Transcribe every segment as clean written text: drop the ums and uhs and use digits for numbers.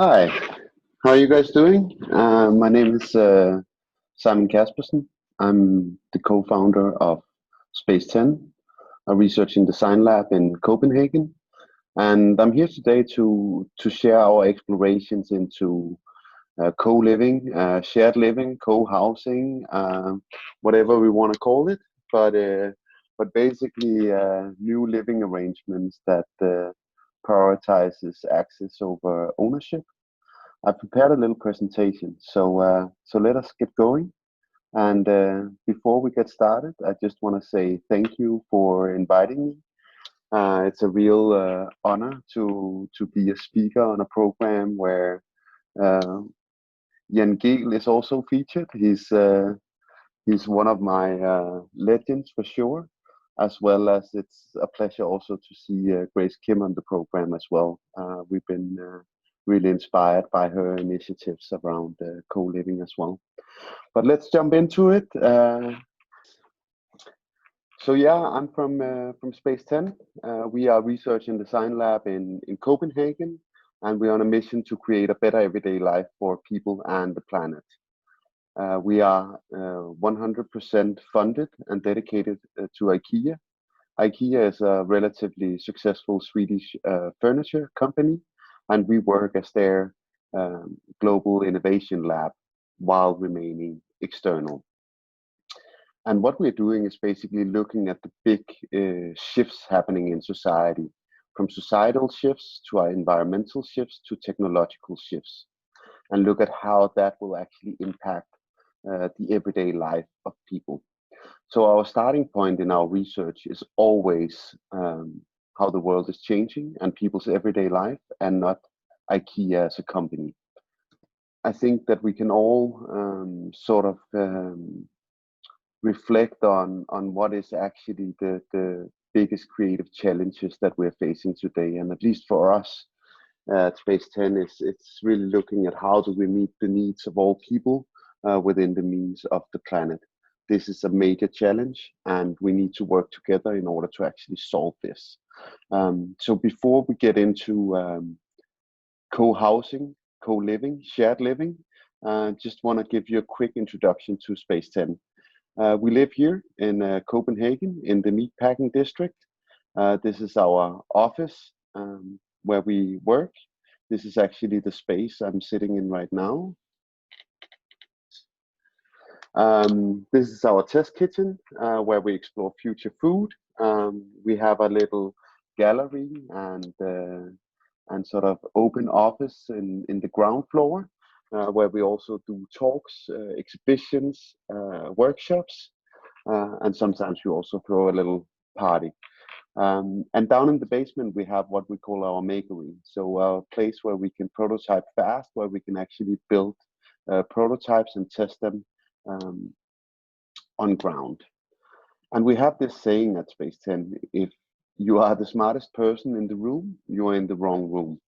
Hi, how are you guys doing? My name is Simon Caspersen. I'm the co-founder of Space 10, a research and design lab in Copenhagen. And I'm here today to share our explorations into co-living, shared living, co-housing, whatever we want to call it. But basically, new living arrangements that prioritizes access over ownership. I prepared a little presentation, so let us get going. And before we get started, I just want to say thank you for inviting me. It's a real honor to be a speaker on a program where uh, Jan Gehl is also featured. He's one of my legends for sure, as well as it's a pleasure also to see Grace Kim on the program as well. We've been really inspired by her initiatives around co-living as well. But let's jump into it. So yeah, I'm from Space 10. We are research and design lab in Copenhagen, and we're on a mission to create a better everyday life for people and the planet. We are 100% funded and dedicated to IKEA. IKEA is a relatively successful Swedish furniture company, and we work as their global innovation lab while remaining external. And what we're doing is basically looking at the big shifts happening in society, from societal shifts to our environmental shifts to technological shifts, and look at how that will actually impact the everyday life of people. So our starting point in our research is always how the world is changing and people's everyday life, and not IKEA as a company. I think that we can all sort of reflect on what is actually the biggest creative challenges that we're facing today. And at least for us at Space 10, it's really looking at how do we meet the needs of all people within the means of the planet. This is a major challenge, and we need to work together in order to actually solve this. So before we get into co-housing, co-living, shared living, just want to give you a quick introduction to Space 10. We live here in Copenhagen in the meatpacking district. This is our office where we work. This is actually the space I'm sitting in right now. This is our test kitchen where we explore future food. We have a little gallery and sort of open office in the ground floor where we also do talks, exhibitions, workshops, and sometimes we also throw a little party. And down in the basement, we have what we call our makery. So a place where we can prototype fast, where we can actually build prototypes and test them on ground. And we have this saying at Space 10, if you are the smartest person in the room, you are in the wrong room.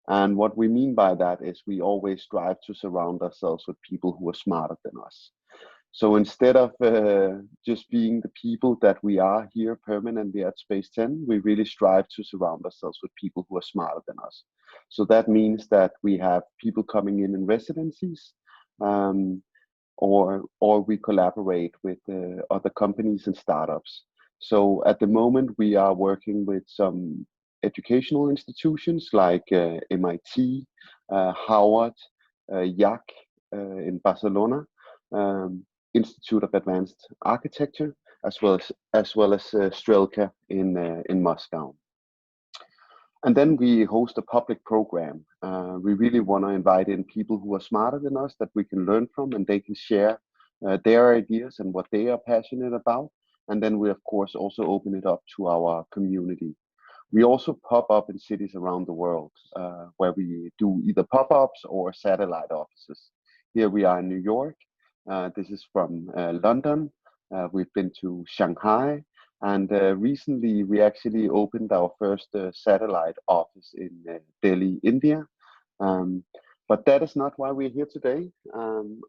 And what we mean by that is we always strive to surround ourselves with people who are smarter than us. So instead of just being the people that we are here permanently at Space 10, we really strive to surround ourselves with people who are smarter than us. So that means that we have people coming in residencies, or we collaborate with other companies and startups. So at the moment, we are working with some educational institutions like MIT, Howard, YAC in Barcelona, Institute of Advanced Architecture, as well as Strelka in Moscow. And then we host a public program. We really want to invite in people who are smarter than us that we can learn from, and they can share their ideas and what they are passionate about. And then we, of course, also open it up to our community. We also pop up in cities around the world where we do either pop-ups or satellite offices. Here we are in New York. This is from London. We've been to Shanghai. And recently, we actually opened our first satellite office in Delhi, India. But that is not why we're here today.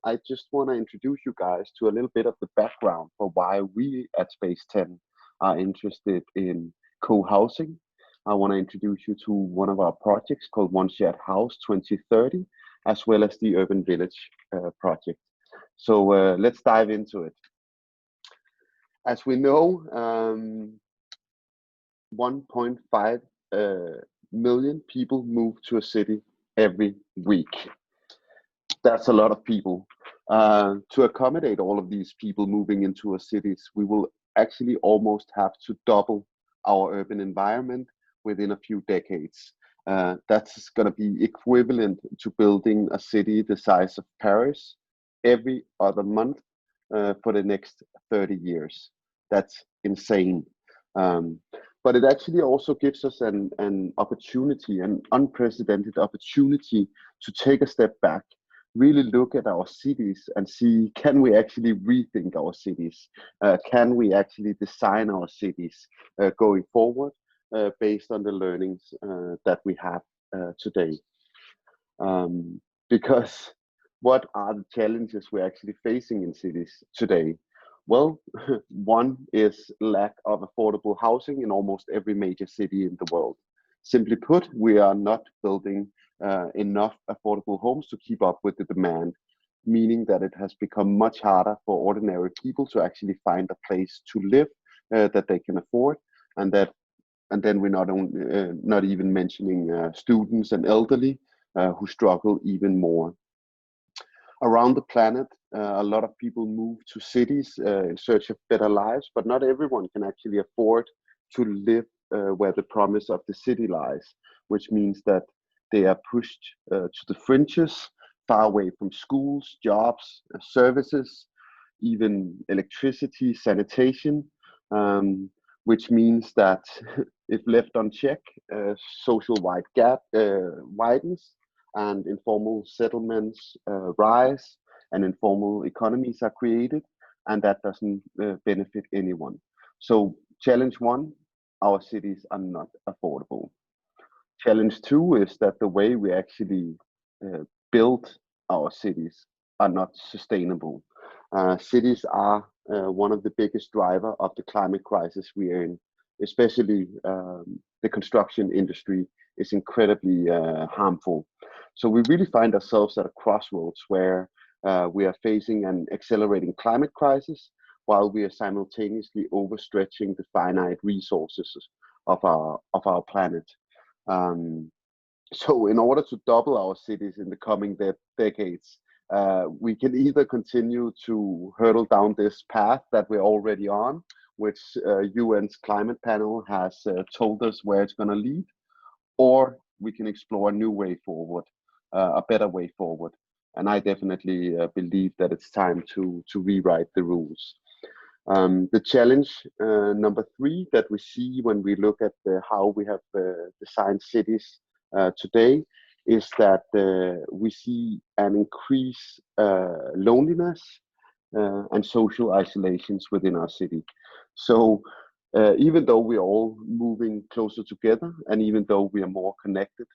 I just want to introduce you guys to a little bit of the background for why we at Space 10 are interested in co-housing. I want to introduce you to one of our projects called One Shared House 2030, as well as the Urban Village project. So let's dive into it. As we know, 1.5 million people move to a city every week. That's a lot of people. To accommodate all of these people moving into our cities, we will actually almost have to double our urban environment within a few decades. That's going to be equivalent to building a city the size of Paris every other month for the next 30 years. That's insane. But it actually also gives us an opportunity, an unprecedented opportunity to take a step back, really look at our cities and see, can we actually rethink our cities? Can we actually design our cities going forward based on the learnings that we have today? Because what are the challenges we're actually facing in cities today? Well, one is lack of affordable housing in almost every major city in the world. Simply put, we are not building enough affordable homes to keep up with the demand, meaning that it has become much harder for ordinary people to actually find a place to live that they can afford, and then we're not even mentioning students and elderly who struggle even more. Around the planet, a lot of people move to cities in search of better lives, but not everyone can actually afford to live where the promise of the city lies, which means that they are pushed to the fringes, far away from schools, jobs, services, even electricity, sanitation, which means that if left unchecked, social wide gap widens, and informal settlements rise, and informal economies are created, and that doesn't benefit anyone. So challenge one, our cities are not affordable. Challenge two is that the way we actually build our cities are not sustainable. Cities are one of the biggest driver of the climate crisis we are in, especially the construction industry is incredibly harmful. So we really find ourselves at a crossroads where we are facing an accelerating climate crisis while we are simultaneously overstretching the finite resources of our planet. So in order to double our cities in the coming decades, we can either continue to hurtle down this path that we're already on, which UN's climate panel has told us where it's going to lead, or we can explore a new way forward, a better way forward. And I definitely believe that it's time to rewrite the rules. The challenge number three that we see when we look at how we have designed cities today is that we see an increased loneliness and social isolations within our city. So even though we're all moving closer together, and even though we are more connected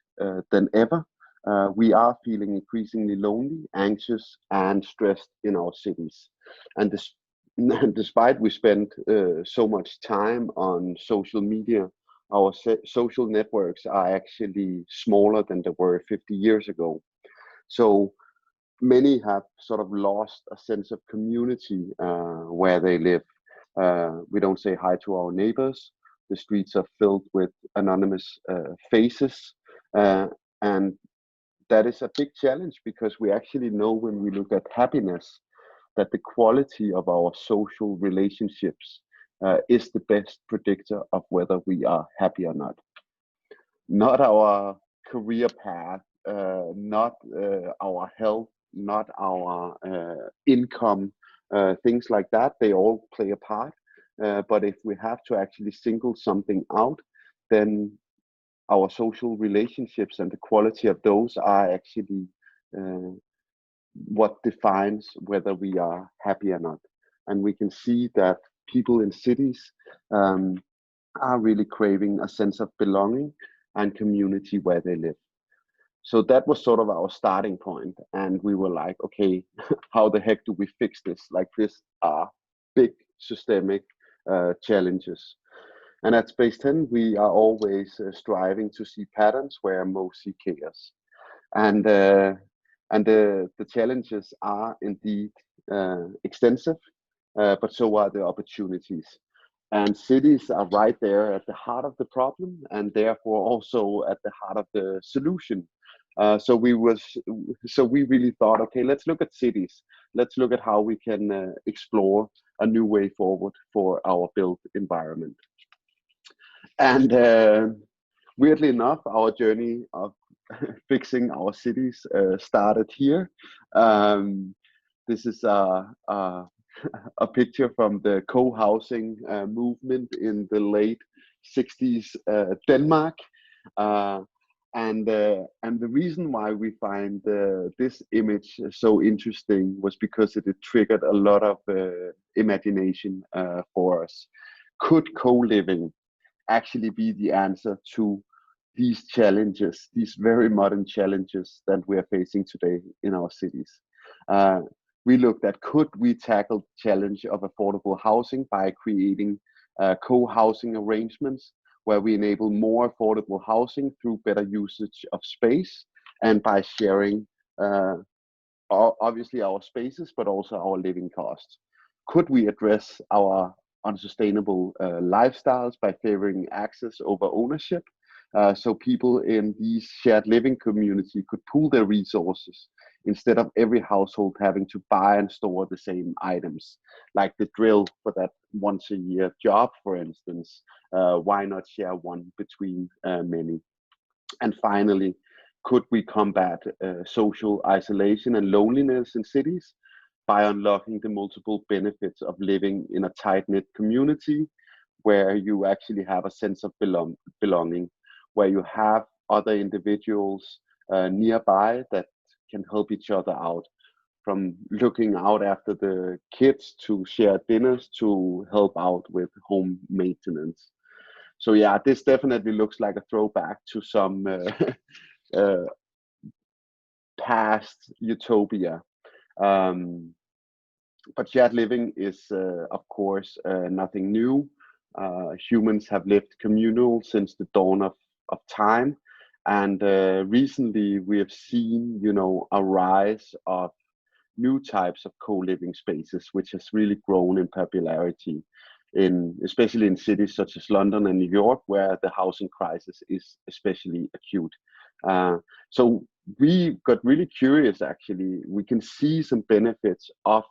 than ever, we are feeling increasingly lonely, anxious, and stressed in our cities. And despite we spend so much time on social media, our social networks are actually smaller than they were 50 years ago. So many have sort of lost a sense of community where they live. We don't say hi to our neighbors. The streets are filled with anonymous faces. And that is a big challenge because we actually know when we look at happiness that the quality of our social relationships is the best predictor of whether we are happy or not. Not our career path, not our health, not our income, things like that. They all play a part. But if we have to actually single something out, then our social relationships and the quality of those are actually what defines whether we are happy or not. And we can see that people in cities are really craving a sense of belonging and community where they live. So that was sort of our starting point. And we were like, okay, how the heck do we fix this? Like, this are big systemic challenges. And at Space 10, we are always striving to see patterns where most see chaos. And the challenges are indeed extensive, but so are the opportunities. And cities are right there at the heart of the problem, and therefore also at the heart of the solution. So we really thought, okay, let's look at cities. Let's look at how we can explore a new way forward for our built environment. And weirdly enough, our journey of fixing our cities started here. Um, this is a picture from the co-housing movement in the late 60s Denmark. Uh, and the reason why we find this image so interesting was because it triggered a lot of imagination for us. Could co-living actually be the answer to these challenges, these very modern challenges that we are facing today in our cities? We looked at, could we tackle the challenge of affordable housing by creating co-housing arrangements where we enable more affordable housing through better usage of space and by sharing obviously our spaces, but also our living costs? Could we address our unsustainable lifestyles by favoring access over ownership? So people in these shared living community could pool their resources instead of every household having to buy and store the same items, like the drill for that once a year job, for instance. Why not share one between many? And finally, could we combat social isolation and loneliness in cities by unlocking the multiple benefits of living in a tight-knit community where you actually have a sense of belonging, where you have other individuals nearby that can help each other out, from looking out after the kids to share dinners to help out with home maintenance. So yeah, this definitely looks like a throwback to some uh, past utopia. Um, but shared living is, of course, nothing new. Humans have lived communal since the dawn of time, and recently we have seen, a rise of new types of co-living spaces, which has really grown in popularity, especially in cities such as London and New York, where the housing crisis is especially acute. So we got really curious. Actually, we can see some benefits of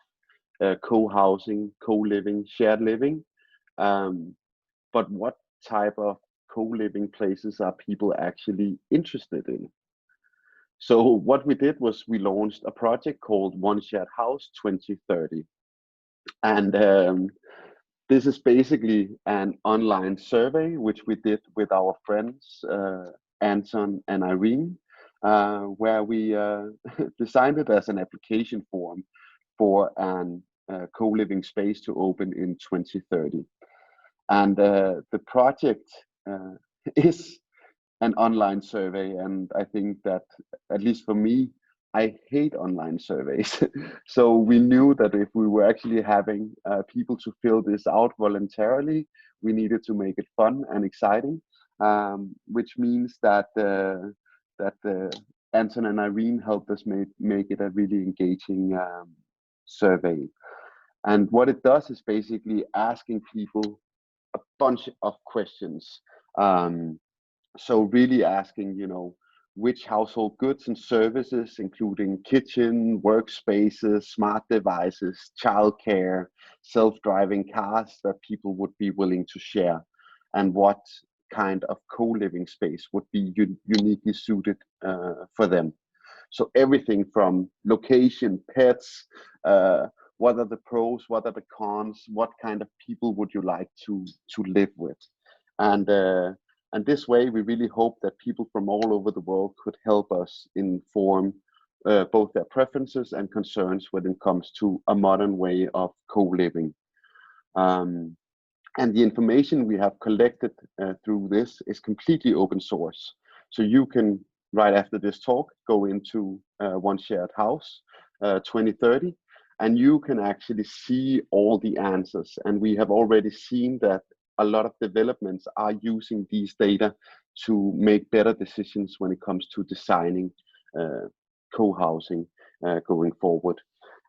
co-housing, co-living, shared living. Um, but what type of co-living places are people actually interested in? So what we did was we launched a project called One Shared House 2030. And this is basically an online survey, which we did with our friends, Anton and Irene, where we designed it as an application form for an co-living space to open in 2030. And the project is an online survey, and I think that, at least for me, I hate online surveys. So we knew that if we were actually having people to fill this out voluntarily, we needed to make it fun and exciting, which means that Anton and Irene helped us make it a really engaging survey. And what it does is basically asking people a bunch of questions. Um, so really asking, which household goods and services, including kitchen, workspaces, smart devices, childcare, self-driving cars, that people would be willing to share, and what kind of co-living space would be uniquely suited for them. So everything from location, pets, what are the pros, what are the cons, what kind of people would you like to live with, and this way we really hope that people from all over the world could help us inform both their preferences and concerns when it comes to a modern way of co-living. Um, and the information we have collected through this is completely open source. So you can, right after this talk, go into One Shared House 2030, and you can actually see all the answers. And we have already seen that a lot of developments are using these data to make better decisions when it comes to designing co-housing going forward.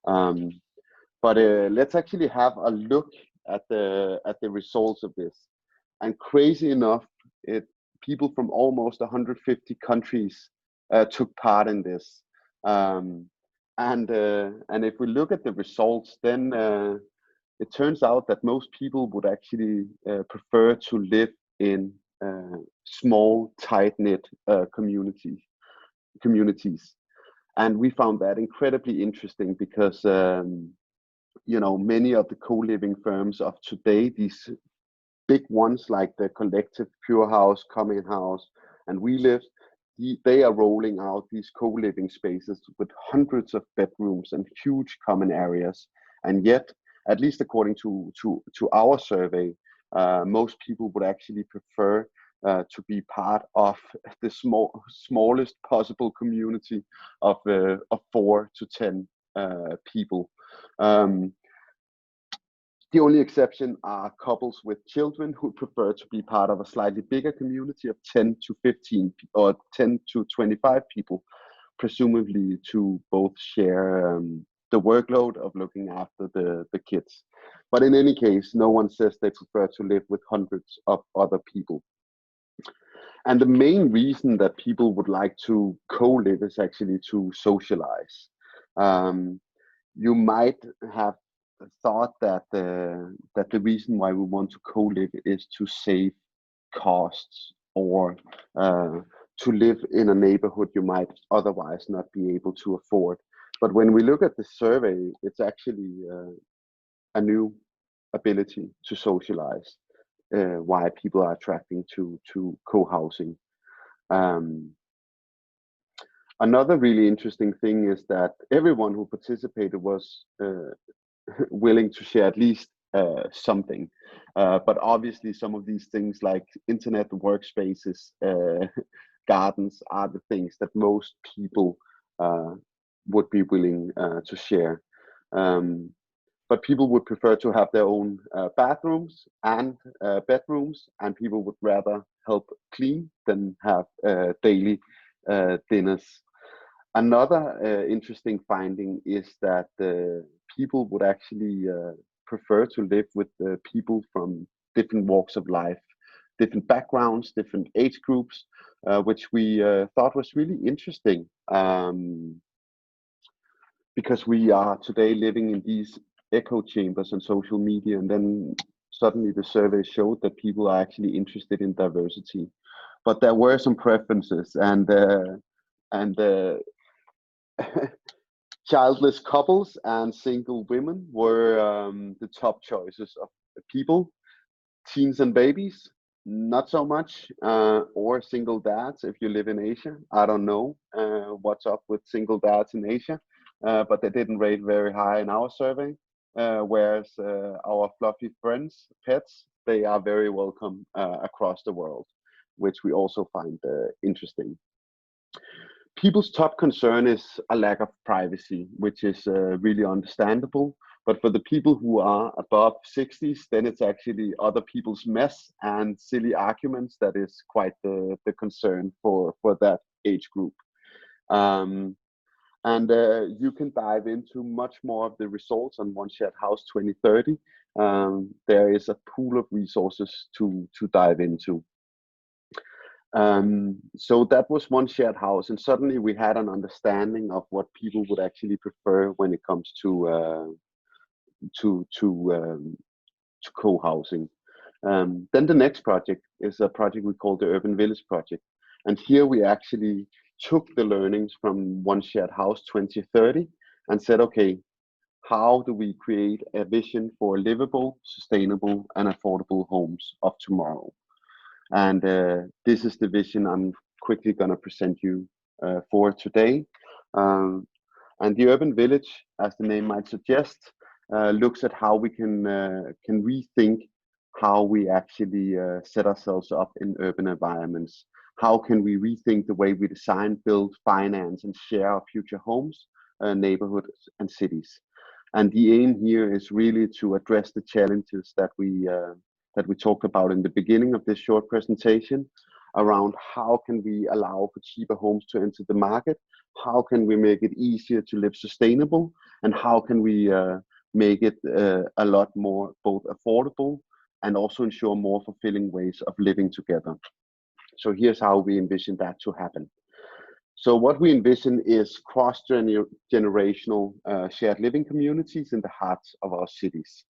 But let's actually have a look at the results of this. And crazy enough, people from almost 150 countries took part in this. And if we look at the results, then it turns out that most people would actually prefer to live in small, tight-knit communities. And we found that incredibly interesting because many of the co-living firms of today, these big ones like the Collective, Pure House, Coming House, and We Live, they are rolling out these co-living spaces with hundreds of bedrooms and huge common areas. And yet, at least according to our survey, most people would actually prefer to be part of the smallest possible community of 4 to 10 people. The only exception are couples with children who prefer to be part of a slightly bigger community of 10 to 15 or 10 to 25 people, presumably to both share the workload of looking after the kids. But in any case, no one says they prefer to live with hundreds of other people. And the main reason that people would like to co-live is actually to socialize. You might have thought that the reason why we want to co-live is to save costs or to live in a neighborhood you might otherwise not be able to afford. But when we look at the survey, it's actually a new ability to socialize, why people are attracting to co-housing. Another really interesting thing is that everyone who participated was willing to share at least something, but obviously some of these things like internet, workspaces, gardens are the things that most people would be willing to share. But people would prefer to have their own bathrooms and bedrooms, and people would rather help clean than have daily dinners. Another interesting finding is that people would actually prefer to live with people from different walks of life, different backgrounds, different age groups, which we thought was really interesting because we are today living in these echo chambers on social media, and then suddenly the survey showed that people are actually interested in diversity. But there were some preferences, and childless couples and single women were the top choices of the people. Teens and babies, not so much, or single dads if you live in Asia. I don't know what's up with single dads in Asia, but they didn't rate very high in our survey. Whereas our fluffy friends, pets, they are very welcome across the world, which we also find interesting. People's top concern is a lack of privacy, which is really understandable. But for the people who are above 60s, then it's actually other people's mess and silly arguments that is quite the concern for that age group. And you can dive into much more of the results on One Shared House 2030. There is a pool of resources to dive into. So that was One Shared House, and suddenly we had an understanding of what people would actually prefer when it comes to co-housing. Then the next project is a project we call the Urban Village Project, and here we actually took the learnings from One Shared House 2030 and said, okay, how do we create a vision for livable, sustainable, and affordable homes of tomorrow? And this is the vision I'm quickly going to present you for today. And the Urban Village, as the name might suggest, looks at how we can rethink how we actually set ourselves up in urban environments. How can we rethink the way we design, build, finance, and share our future homes, neighborhoods, and cities? And the aim here is really to address the challenges that we that we talked about in the beginning of this short presentation, around how can we allow for cheaper homes to enter the market, how can we make it easier to live sustainable, and how can we make it a lot more both affordable and also ensure more fulfilling ways of living together. So here's how we envision that to happen. So what we envision is cross-generational shared living communities in the hearts of our cities.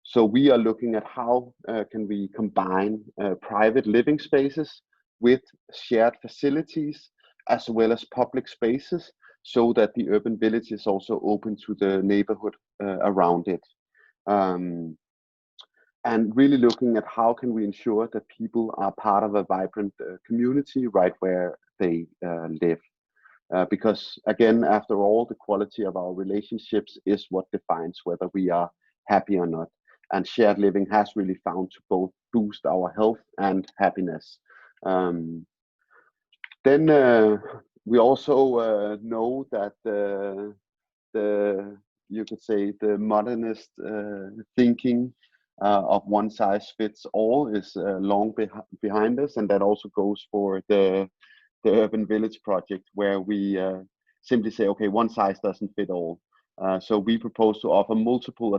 So we are looking at how can we combine private living spaces with shared facilities as well as public spaces, so that the urban village is also open to the neighborhood around it. And really looking at how can we ensure that people are part of a vibrant community right where they live. Because again, after all, the quality of our relationships is what defines whether we are happy or not. And shared living has really found to both boost our health and happiness. Then we also know that you could say the modernist thinking of one size fits all is long behind us, and that also goes for the urban village project, where we simply say, okay, one size doesn't fit all. So we propose to offer multiple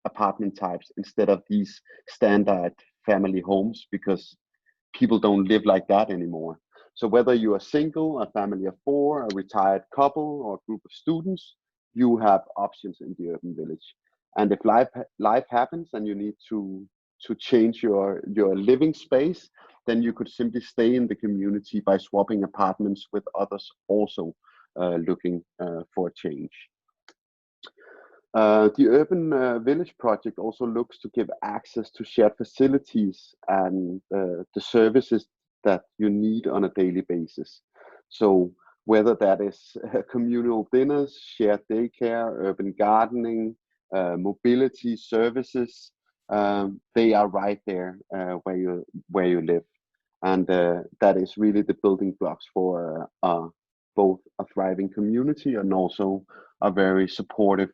apartment types instead of these standard family homes, because people don't live like that anymore. So whether you are single, a family of four, a retired couple, or a group of students, you have options in the urban village. And if life happens and you need to change your living space, then you could simply stay in the community by swapping apartments with others also looking for a change. The Urban Village project also looks to give access to shared facilities and the services that you need on a daily basis. So whether that is communal dinners, shared daycare, urban gardening, mobility services, they are right there where you live. And that is really the building blocks for both a thriving community and also a very supportive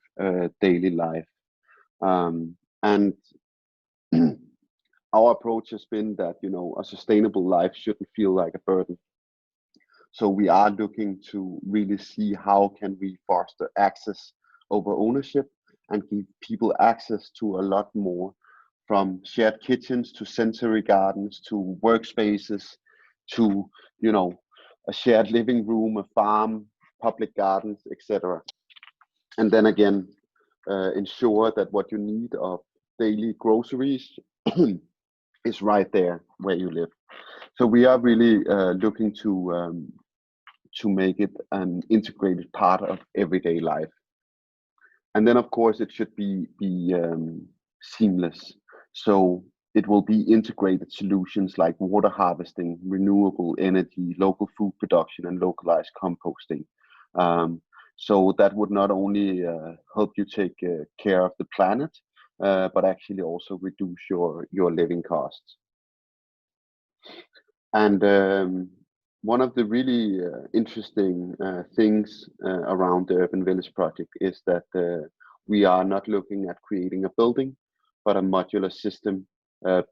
daily life. And our approach has been that, you know, a sustainable life shouldn't feel like a burden. So we are looking to really see how can we foster access over ownership and give people access to a lot more, from shared kitchens to sensory gardens to workspaces to, you know, a shared living room, a farm, public gardens, etc. And then again, ensure that what you need of daily groceries is right there where you live. So we are really looking to make it an integrated part of everyday life. And then of course it should be seamless. So it will be integrated solutions like water harvesting, renewable energy, local food production, and localized composting. So that would not only help you take care of the planet, but actually also reduce your living costs. And one of the really interesting things around the Urban Village project is that we are not looking at creating a building, but a modular system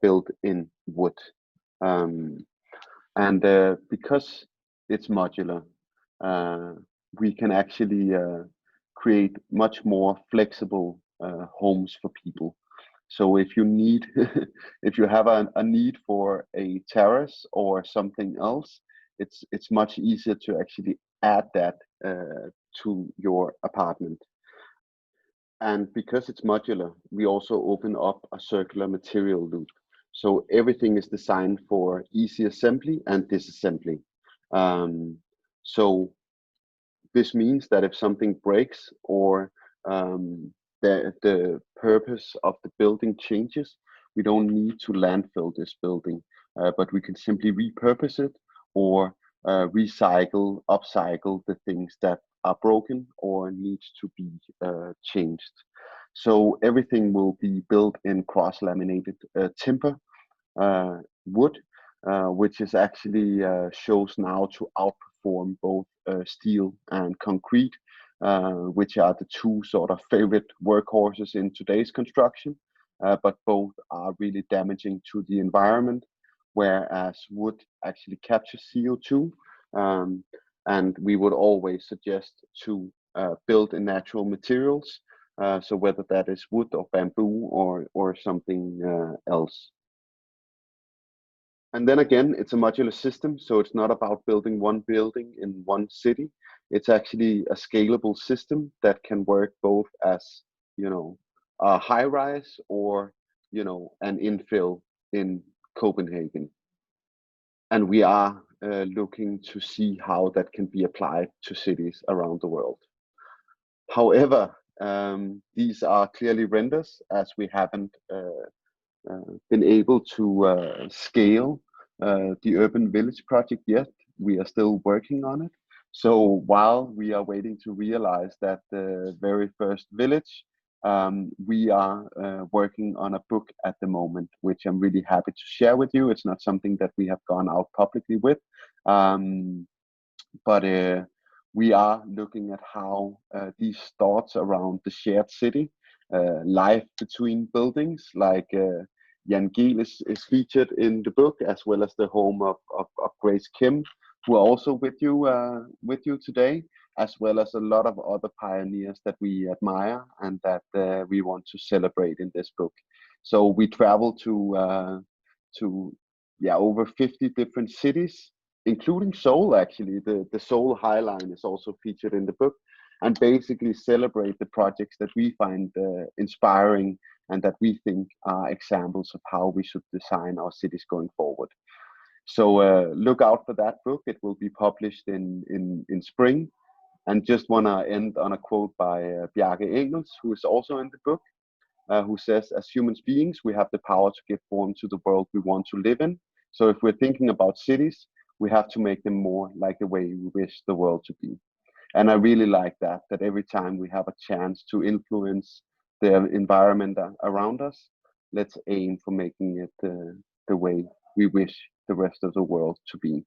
built in wood. And because it's modular, we can actually create much more flexible homes for people. So if you need, if you have a need for a terrace or something else, it's much easier to actually add that to your apartment. And because it's modular, we also open up a circular material loop. So everything is designed for easy assembly and disassembly. So this means that if something breaks or the purpose of the building changes, we don't need to landfill this building, but we can simply repurpose it or recycle, upcycle the things that are broken or needs to be changed. So everything will be built in cross-laminated timber wood, which is actually shows now to outperform both steel and concrete, which are the two sort of favorite workhorses in today's construction. but both are really damaging to the environment, whereas wood actually captures CO2. And we would always suggest to build in natural materials, so whether that is wood or bamboo or something else. And then again, it's a modular system, so it's not about building one building in one city. It's actually a scalable system that can work both as, a high rise or, an infill in Copenhagen. And we are looking to see how that can be applied to cities around the world. However, these are clearly renders, as we haven't been able to scale the urban village project yet. We are still working on it. So while we are waiting to realize that the very first village, we are working on a book at the moment, which I'm really happy to share with you. It's not something that we have gone out publicly with, but we are looking at how these thoughts around the shared city, life between buildings, like Jan Giel is featured in the book, as well as the home of Grace Kim, who are also with you today, as well as a lot of other pioneers that we admire and that we want to celebrate in this book. So we travel to over 50 different cities, including Seoul. Actually, the Seoul High Line is also featured in the book, and basically celebrate the projects that we find inspiring and that we think are examples of how we should design our cities going forward. So look out for that book. It will be published in spring. And just want to end on a quote by Bjarke Ingels, who is also in the book, who says, as human beings, we have the power to give form to the world we want to live in. So if we're thinking about cities, we have to make them more like the way we wish the world to be. And I really like that every time we have a chance to influence the environment around us, let's aim for making it the way we wish the rest of the world to be.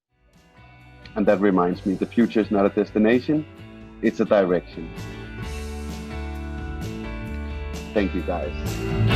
And that reminds me, the future is not a destination, it's a direction. Thank you, guys.